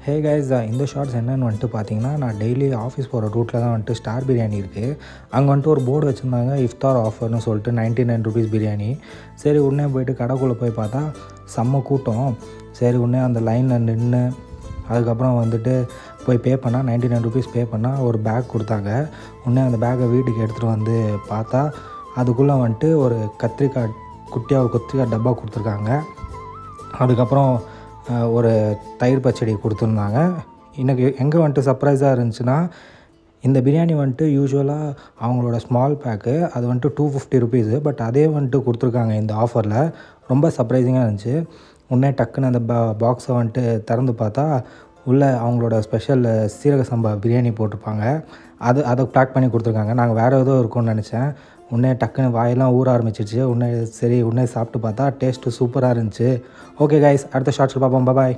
Hey guys, இந்த shorts என்னென்னு வந்துட்டு பார்த்தீங்கன்னா, நான் டெய்லி ஆஃபீஸ் போகிற ரூட்டில் தான் வந்துட்டு ஸ்டார் பிரியாணி இருக்குது. அங்கே வந்துட்டு ஒரு போர்டு வச்சுருந்தாங்க, இஃப்தார் ஆஃபர்னு சொல்லிட்டு 99 ருபீஸ் பிரியாணி. சரி உடனே போய்ட்டு கடைக்குள்ளே போய் பார்த்தா செம்ம கூட்டம். சரி உடனே அந்த லைனில் நின்று அதுக்கப்புறம் வந்துட்டு போய் பே பண்ணால் 99 ருபீஸ் பே பண்ணால் ஒரு பேக் கொடுத்தாங்க. உடனே அந்த பேக்கை வீட்டுக்கு எடுத்துகிட்டு வந்து பார்த்தா அதுக்குள்ளே வந்துட்டு ஒரு கத்திரிக்காய் குட்டியாக ஒரு கத்திரிக்காய் டப்பா கொடுத்துருக்காங்க. அதுக்கப்புறம் ஒரு தயிர் பச்சடி கொடுத்துருந்தாங்க. எனக்கு எங்கே வந்துட்டு சர்ப்ரைஸாக இருந்துச்சுன்னா, இந்த பிரியாணி வந்துட்டு யூஸ்வலாக அவங்களோட ஸ்மால் பேக்கு அது வந்துட்டு 250 ருபீஸு. பட் அதே வந்துட்டு கொடுத்துருக்காங்க இந்த ஆஃபரில். ரொம்ப சர்ப்ரைசிங்காக இருந்துச்சு. உடனே டக்குன்னு அந்த பாக்ஸை வந்துட்டு திறந்து பார்த்தா உள்ளே அவங்களோட ஸ்பெஷல் சீரக சம்பா பிரியாணி போட்டிருப்பாங்க. அதை பேக் பண்ணி கொடுத்துருக்காங்க. நாங்கள் வேறு ஏதோ இருக்கும்னு நினச்சேன். உடனே டக்குன்னு வாயெல்லாம் ஊற ஆரம்பிச்சிருச்சு. உடனே சாப்பிட்டு பார்த்தா டேஸ்ட்டு சூப்பராக இருந்துச்சு. ஓகே கைஸ், அடுத்த ஷார்ட்ஸில் பார்ப்போம். பாய்.